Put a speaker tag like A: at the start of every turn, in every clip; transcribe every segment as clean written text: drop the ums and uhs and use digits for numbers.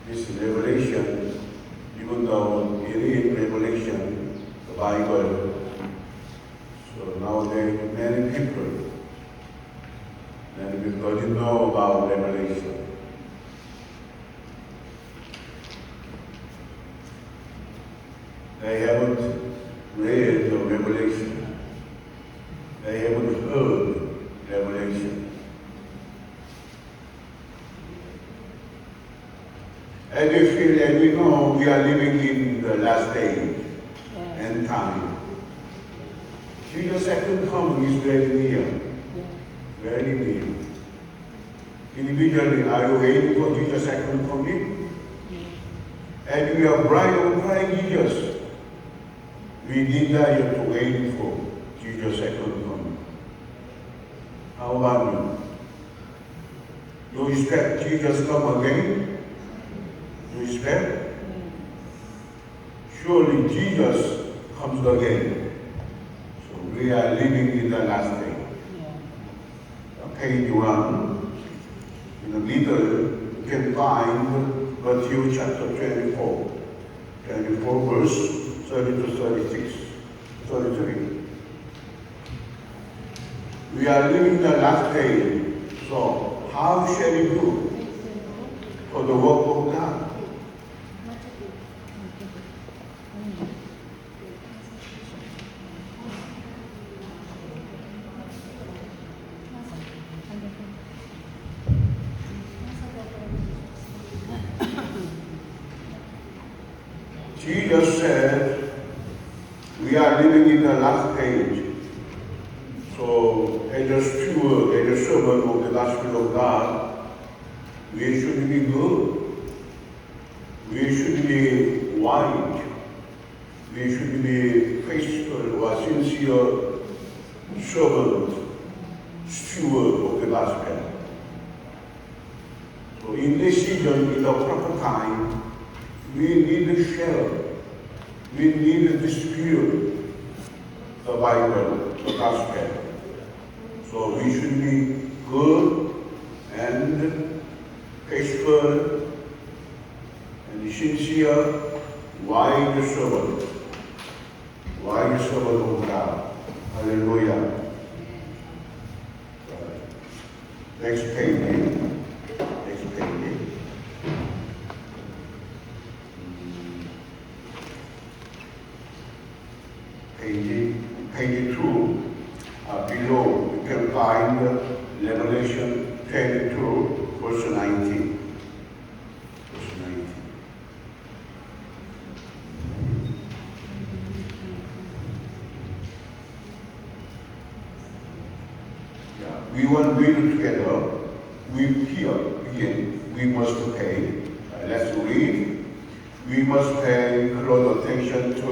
A: this revelation, even though it is revelation, the Bible, so nowadays many people doesn't know about revelation. They haven't read the revelation. They haven't heard revelation. As we feel, as we know, we are living in the last days and time. Jesus' second coming is very near. Very near. Individually, are you waiting for Jesus' second coming? And we are bride of Christ Jesus. We desire to wait for Jesus' second coming. How about you? You expect Jesus come again? You expect? Surely Jesus comes again. So we are living in the last day. Page 1, in the middle, you can find Matthew chapter 24. 24 verse 30 to 36, 33. We are living the last day, so how shall we do for the work of God? Jesus said, we are living in the last age. So, as a steward, as a servant of the gospel of God, we should be good. We should be wise. We should be faithful or sincere servant, steward of the gospel. So, in this season, in the proper time, we need to share, we need to distribute the Bible, the gospel. So we should be good and faithful and sincere, wise servant of God. Hallelujah. Next page. Page 2, below you can find Revelation 22, verse 19. Verse 19. Yeah. We want to read together. We here again. We must pay. Let's read. We must pay close attention to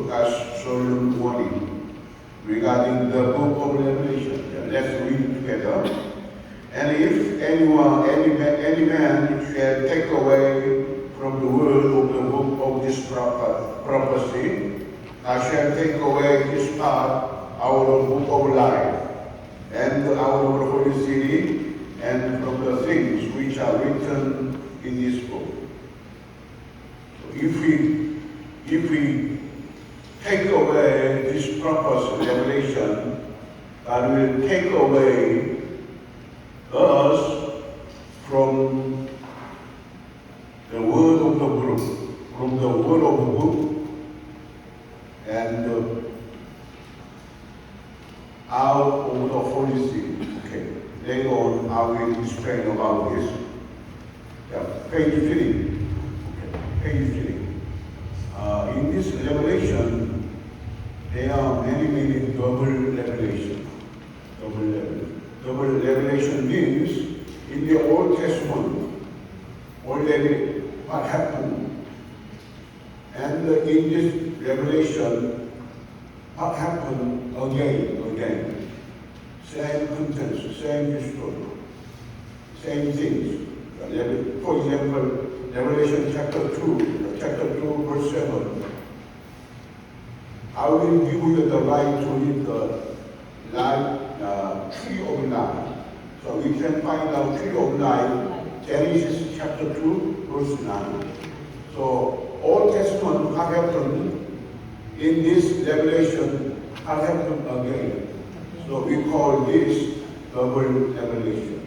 A: God's solemn warning regarding the book of Revelation. Let's read it together. And if any man shall take away from the word of the book of this prophecy, I shall take away his part out of the book of life, and out of the holy city, and from the things which are written in this book. If we take away this purpose revelation, God will take away us from the word of the book, from the word of the book, and out of the holy city. Okay. Later on, I will explain about this. Yeah. Page 3. Page 3. In this revelation, there are many double revelation. Double revelation means in the Old Testament already what happened, and in this revelation what happened again. Same contents, same history, same things. For example, Revelation chapter 2, verse 7. I will give you the right to eat the tree of life. So we can find out tree of life, Genesis chapter chapter 2, verse 9. So, Old Testament what happened in this revelation what happened again. So we call this double revelation.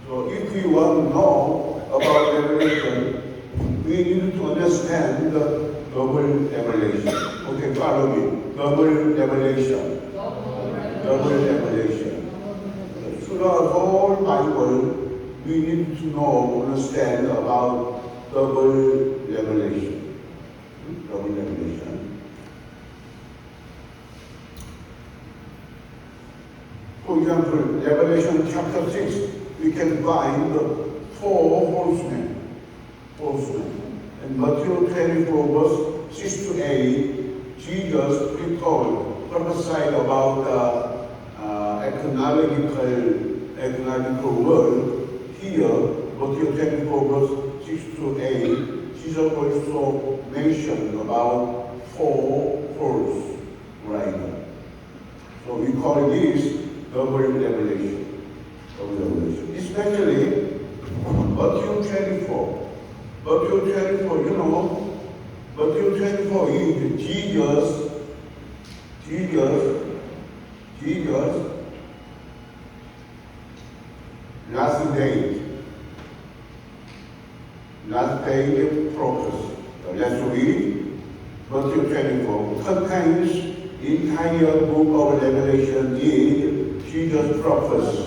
A: So if we want to know about revelation, we need to understand the double revelation. Okay, follow me. Double revelation. Double revelation. Throughout the whole Bible, we need to know, understand about double revelation. Double revelation. For example, Revelation chapter 6, we can find four horsemen. In Mateo 24, verse 6 to 8, Jesus prophesied about ecological world. Here, Matthew 24, verse 6 to 8, Jesus also mentioned about four horse riders. So we call this double revelation. Double revelation. Especially Matthew 24. Matthew 24, you know, Matthew 24 is Jesus last day prophecy. So let's read Matthew 24. Contains the entire book of Revelation is Jesus' prophecy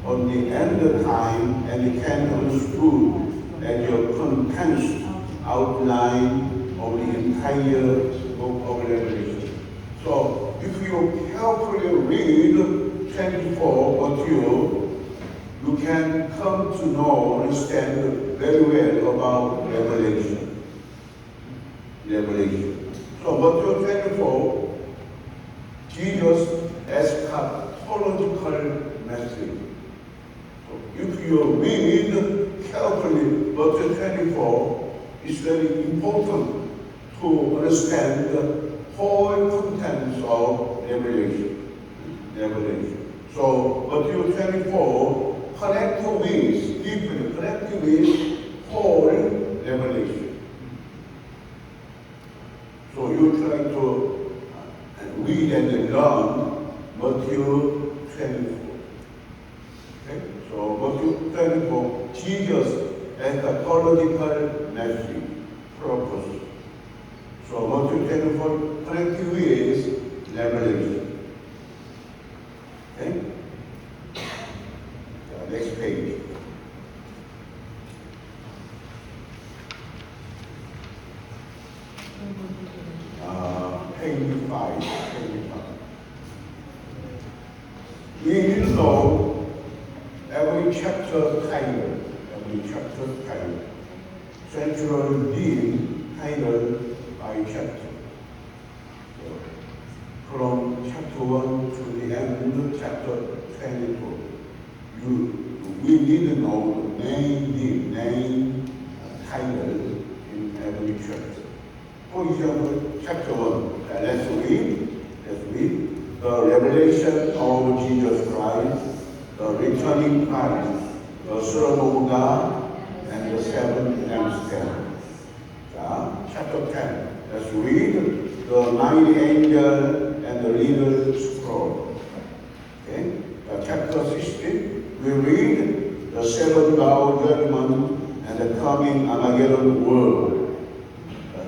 A: on the end of time, and it can be understood as a condensed outline of the entire book of Revelation. So if you carefully read 24 Matthew, you can come to know, understand very well about Revelation. So Matthew 24, Jesus eschatological message. So if you read carefully Matthew 24, it's very important to understand the whole contents of Revelation. So Matthew 24 connected with whole Revelation. So you try to read and learn Matthew 24. Okay? So Matthew 24, Jesus eschatological message, purpose. So Matthew 24 connected with Revelation. Okay? Next page. Page 5. We need to know every chapter title. Central theme title by chapter. So, from chapter 1 to the end of chapter 22. We need to know the name title in every chapter. For example, chapter 1, let's read. The revelation of Jesus Christ, the returning Christ, the Son of God, and the seven lampstands. Chapter 10, let's read the mighty angel and the little scroll. Okay? Chapter 16, we read the seven-bow judgment and the coming Armageddon world.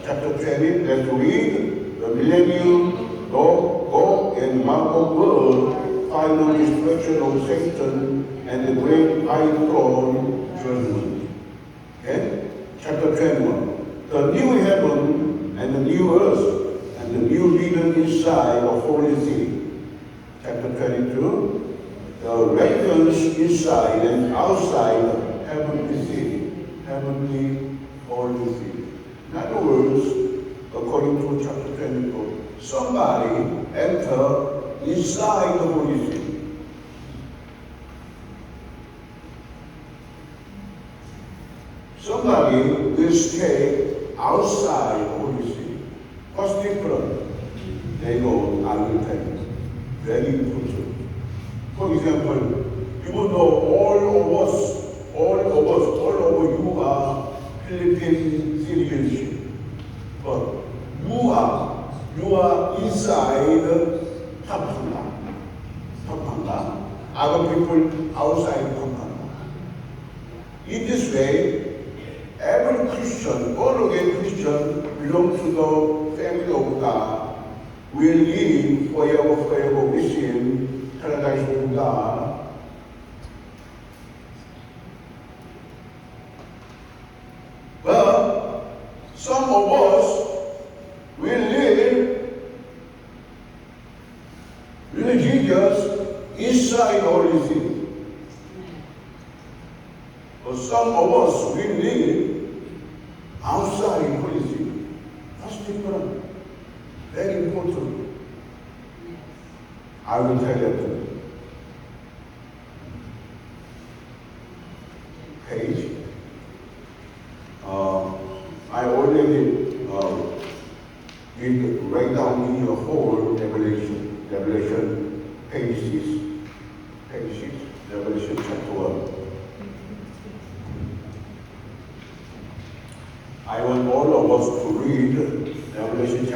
A: Chapter 20, let's read the millennium, Gog and Magog world, final destruction of Satan, and the great high throne judgment. Okay? Chapter 21, the new heaven and the new earth, and the new Eden inside the holy city. Chapter 22, the reference inside and outside the heavenly city, heavenly holy city. In other words, according to chapter 24, somebody enter inside the holy city. Somebody will stay outside the holy city. What's different? They know, I will tell you. Very important. For example, even though all of us, all over you are citizenship. But you are inside Pampanga. Other people outside Pampanga. In this way, every Christian, born again Christian, belong to the family of God, will live forever with Him, paradise with God. But some of us will live with Jesus inside Holy City. But some of us will live outside Holy City. That's different. Very important. I will tell you too. Page. I already did write down in your whole Revelation page 6, Revelation chapter 1. I want all of us to read Revelation chapter